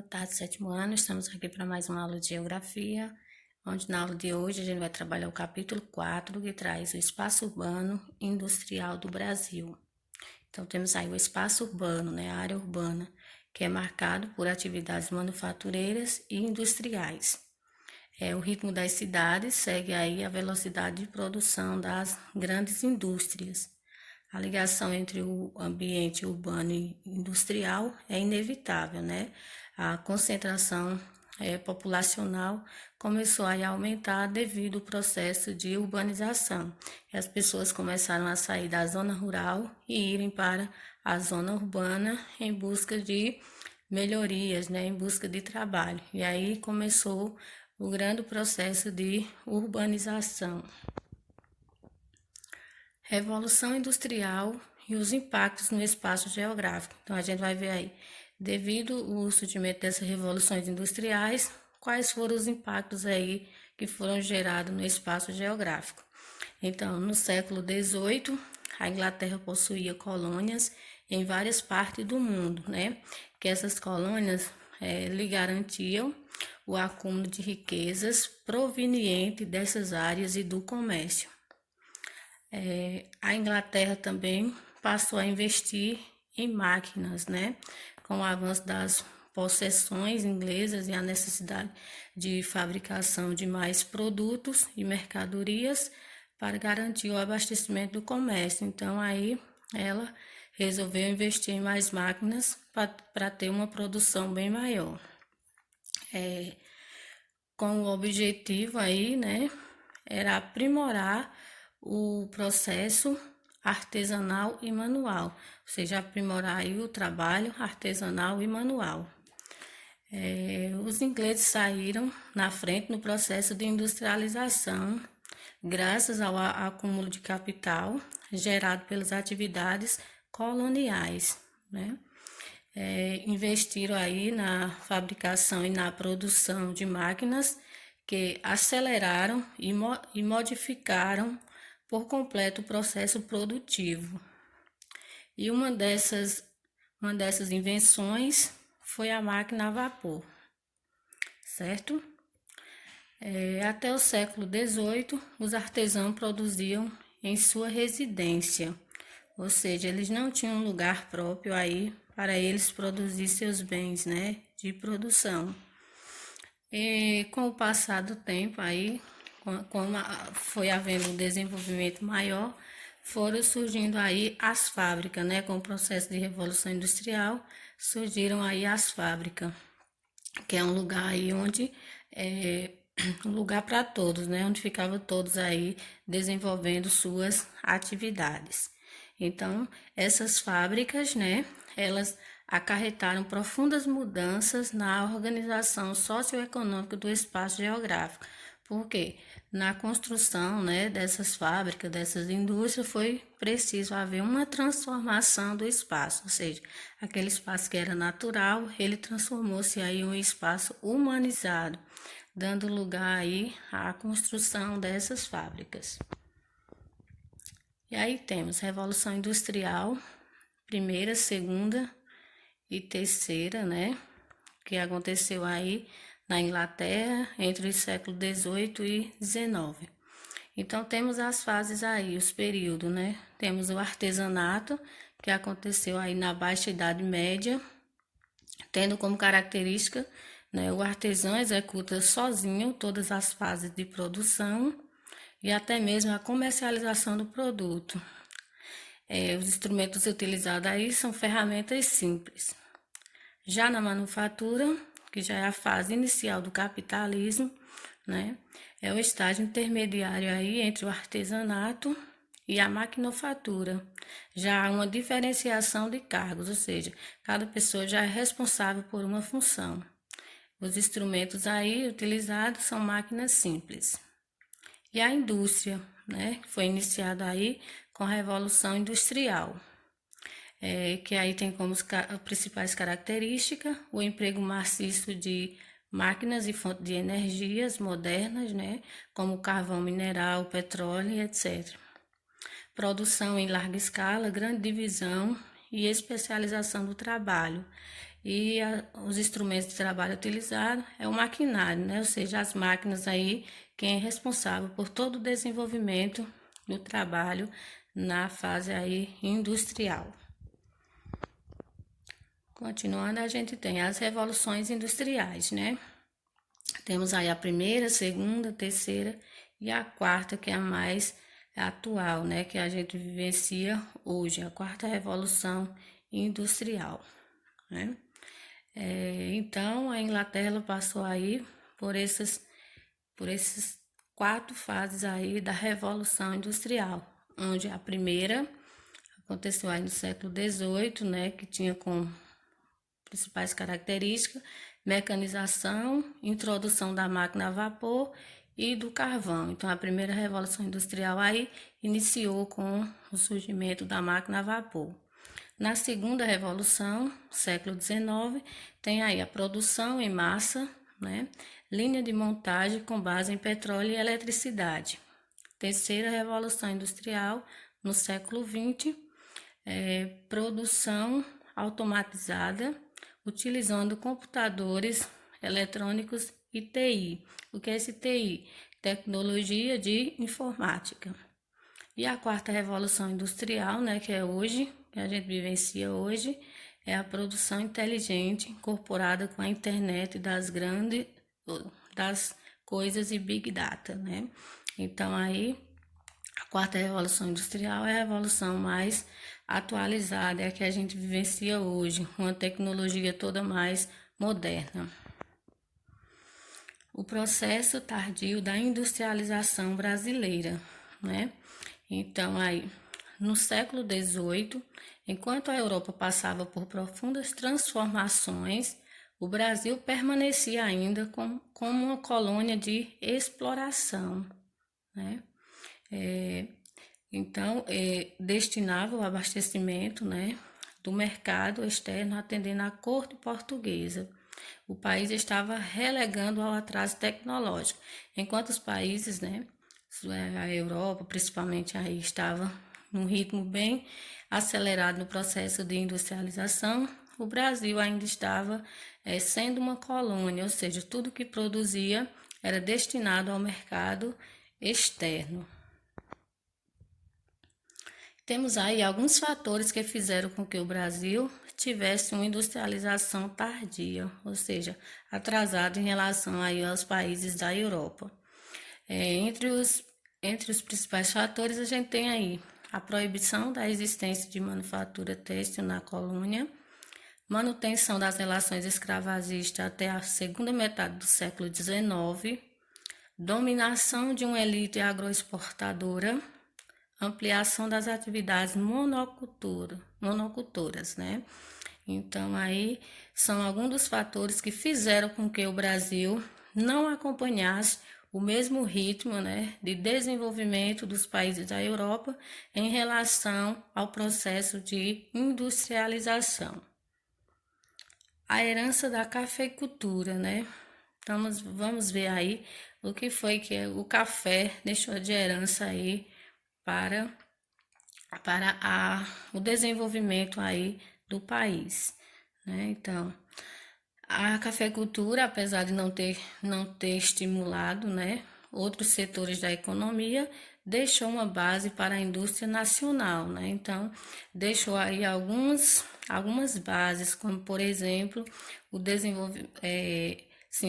tarde, sétimo ano. Estamos aqui para mais uma aula de geografia, onde na aula de hoje a gente vai trabalhar o capítulo 4, que traz o espaço urbano e industrial do Brasil. Então, temos aí o espaço urbano, né, a área urbana, que é marcado por atividades manufatureiras e industriais. O ritmo das cidades segue aí a velocidade de produção das grandes indústrias. A ligação entre o ambiente urbano e industrial é inevitável, né? A concentração populacional começou a aumentar devido ao processo de urbanização. E as pessoas começaram a sair da zona rural e irem para a zona urbana em busca de melhorias, né? Em busca de trabalho. E aí começou o grande processo de urbanização. Revolução industrial e os impactos no espaço geográfico. Então, a gente vai ver aí, devido ao surgimento dessas revoluções industriais, quais foram os impactos aí que foram gerados no espaço geográfico. Então, no século XVIII, a Inglaterra possuía colônias em várias partes do mundo, né? Que essas colônias lhe garantiam o acúmulo de riquezas proveniente dessas áreas e do comércio. A Inglaterra também passou a investir em máquinas, né? Com o avanço das possessões inglesas e a necessidade de fabricação de mais produtos e mercadorias para garantir o abastecimento do comércio. Então, aí ela resolveu investir em mais máquinas para ter uma produção bem maior. Com o objetivo aí, né, era aprimorar o processo artesanal e manual, ou seja, aprimorar aí o trabalho artesanal e manual. Os ingleses saíram na frente no processo de industrialização, graças ao acúmulo de capital gerado pelas atividades coloniais, né? Investiram aí na fabricação e na produção de máquinas que aceleraram e modificaram por completo o processo produtivo. E uma dessas invenções foi a máquina a vapor, certo? Até o século XVIII, os artesãos produziam em sua residência, ou seja, eles não tinham um lugar próprio aí para eles produzir seus bens, né, de produção. E com o passar do tempo aí, como foi havendo um desenvolvimento maior, foram surgindo aí as fábricas, né, com o processo de revolução industrial, surgiram aí as fábricas, que é um lugar aí onde um lugar para todos, né, onde ficavam todos aí desenvolvendo suas atividades. Então, essas fábricas, né, elas acarretaram profundas mudanças na organização socioeconômica do espaço geográfico. Por quê? Na construção, né, dessas fábricas, dessas indústrias, foi preciso haver uma transformação do espaço, ou seja, aquele espaço que era natural, ele transformou-se aí em um espaço humanizado, dando lugar aí à construção dessas fábricas. E aí temos Revolução Industrial, primeira, segunda e terceira, né? Que aconteceu aí na Inglaterra entre os séculos XVIII e XIX. Então, temos as fases aí, os períodos, né? Temos o artesanato, que aconteceu aí na Baixa Idade Média, tendo como característica, né, o artesão executa sozinho todas as fases de produção e até mesmo a comercialização do produto. Os instrumentos utilizados aí são ferramentas simples. Já na manufatura, que já é a fase inicial do capitalismo, né, é o estágio intermediário aí entre o artesanato e a maquinofatura. Já há uma diferenciação de cargos, ou seja, cada pessoa já é responsável por uma função. Os instrumentos aí utilizados são máquinas simples. E a indústria, né, que foi iniciada aí com a Revolução Industrial, que aí tem como principais características o emprego maciço de máquinas e fontes de energias modernas, né, como carvão mineral, petróleo, etc. Produção em larga escala, grande divisão e especialização do trabalho. e os instrumentos de trabalho utilizados é o maquinário, né? Ou seja, as máquinas aí, quem é responsável por todo o desenvolvimento do trabalho na fase aí industrial. Continuando, a gente tem as revoluções industriais, né? Temos aí a primeira, segunda, terceira e a quarta, que é a mais atual, né? Que a gente vivencia hoje, a quarta revolução industrial, né? Então, a Inglaterra passou aí por esses 4 fases aí da Revolução Industrial, onde a primeira aconteceu aí no século XVIII, né? Que tinha como principais características: mecanização, introdução da máquina a vapor e do carvão. Então, a primeira revolução industrial aí iniciou com o surgimento da máquina a vapor. Na segunda revolução, século XIX, tem aí a produção em massa, né? Linha de montagem com base em petróleo e eletricidade. Terceira revolução industrial, no século XX, produção automatizada, utilizando computadores eletrônicos e TI. O que é esse TI? Tecnologia de informática. E a quarta revolução industrial, né, que é hoje, que a gente vivencia hoje, é a produção inteligente incorporada com a internet das coisas e Big Data, né? Então aí a quarta revolução industrial é a revolução mais atualizada, é a que a gente vivencia hoje, uma tecnologia toda mais moderna. O processo tardio da industrialização brasileira, né? Então, aí, no século XVIII, enquanto a Europa passava por profundas transformações, o Brasil permanecia ainda como uma colônia de exploração, né? Então, destinava o abastecimento, né, do mercado externo atendendo à corte portuguesa. O país estava relegando ao atraso tecnológico, enquanto os países, né, a Europa principalmente, aí estava num ritmo bem acelerado no processo de industrialização. O Brasil ainda estava sendo uma colônia, ou seja, tudo que produzia era destinado ao mercado externo. Temos aí alguns fatores que fizeram com que o Brasil tivesse uma industrialização tardia, ou seja, atrasado em relação aí aos países da Europa. Entre os principais fatores, a gente tem aí a proibição da existência de manufatura têxtil na colônia, manutenção das relações escravagistas até a segunda metade do século XIX, dominação de uma elite agroexportadora, ampliação das atividades monocultoras, né? Então, aí são alguns dos fatores que fizeram com que o Brasil não acompanhasse o mesmo ritmo, né, de desenvolvimento dos países da Europa em relação ao processo de industrialização. A herança da cafeicultura, né? Então, vamos ver aí o que foi que o café deixou de herança aí para o desenvolvimento aí do país, né? Então, a cafeicultura, apesar de não ter estimulado, né, outros setores da economia, deixou uma base para a indústria nacional, né? Então, deixou aí algumas bases, como por exemplo, o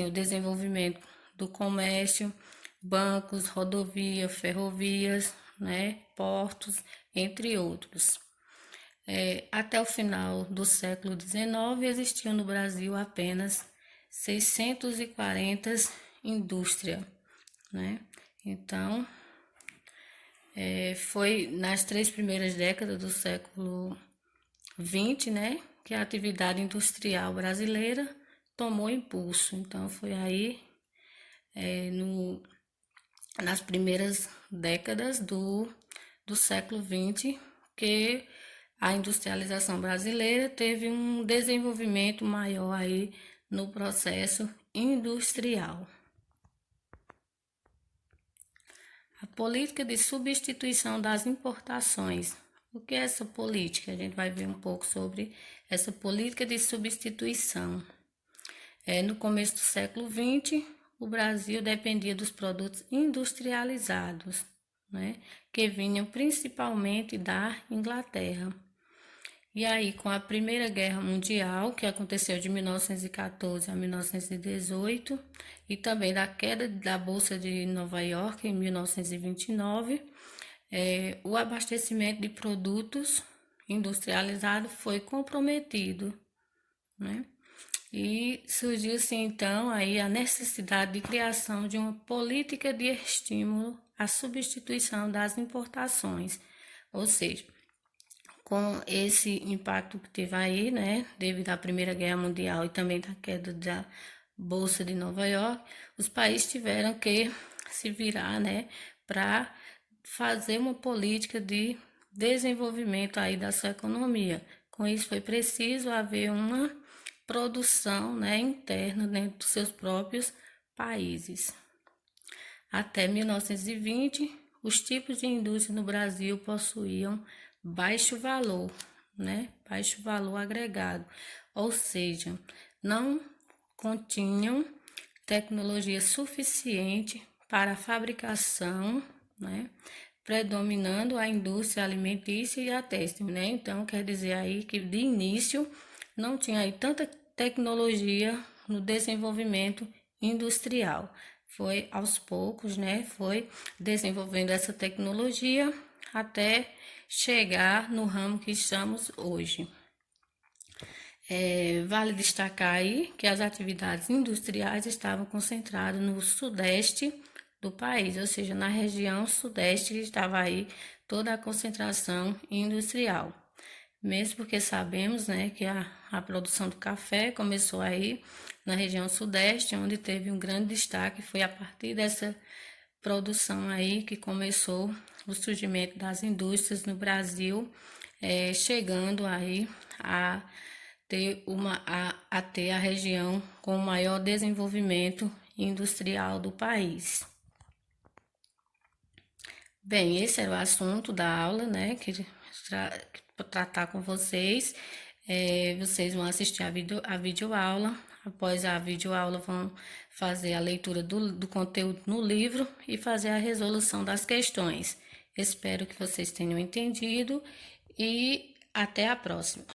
desenvolvimento do comércio, bancos, rodovias, ferrovias, né, portos, entre outros. Até o final do século XIX, existiam no Brasil apenas 640 indústrias, né? Então, foi nas 3 primeiras décadas do século XX, né, que a atividade industrial brasileira tomou impulso. Então, foi aí, nas primeiras décadas do século XX, que a industrialização brasileira teve um desenvolvimento maior aí no processo industrial. A política de substituição das importações O que é essa política? A gente vai ver um pouco sobre essa política de substituição. No começo do século XX, o Brasil dependia dos produtos industrializados, né, que vinham principalmente da Inglaterra. E aí, com a Primeira Guerra Mundial, que aconteceu de 1914 a 1918, e também da queda da Bolsa de Nova York em 1929, o abastecimento de produtos industrializados foi comprometido, né? E surgiu-se então aí a necessidade de criação de uma política de estímulo à substituição das importações, ou seja, com esse impacto que teve aí, né, devido à Primeira Guerra Mundial e também da queda da Bolsa de Nova York, os países tiveram que se virar, né, para fazer uma política de desenvolvimento aí da sua economia. Com isso foi preciso haver uma produção, né, interna dentro dos seus próprios países. Até 1920, os tipos de indústria no Brasil possuíam baixo valor, né? Baixo valor agregado, ou seja, não continham tecnologia suficiente para a fabricação, né? Predominando a indústria alimentícia e a têxtil, né? Então, quer dizer aí que de início não tinha aí tanta tecnologia no desenvolvimento industrial. Foi aos poucos, né? Foi desenvolvendo essa tecnologia até chegar no ramo que estamos hoje. Vale destacar aí que as atividades industriais estavam concentradas no sudeste do país, ou seja, na região sudeste que estava aí toda a concentração industrial. Mesmo porque sabemos, né, que a produção do café começou aí na região sudeste, onde teve um grande destaque, foi a partir dessa produção aí que começou o surgimento das indústrias no Brasil, chegando aí a ter a região com o maior desenvolvimento industrial do país. Bem, esse era o assunto da aula, né, que tratar com vocês. Vocês vão assistir a videoaula. Após a videoaula, vão fazer a leitura do conteúdo no livro e fazer a resolução das questões. Espero que vocês tenham entendido e até a próxima.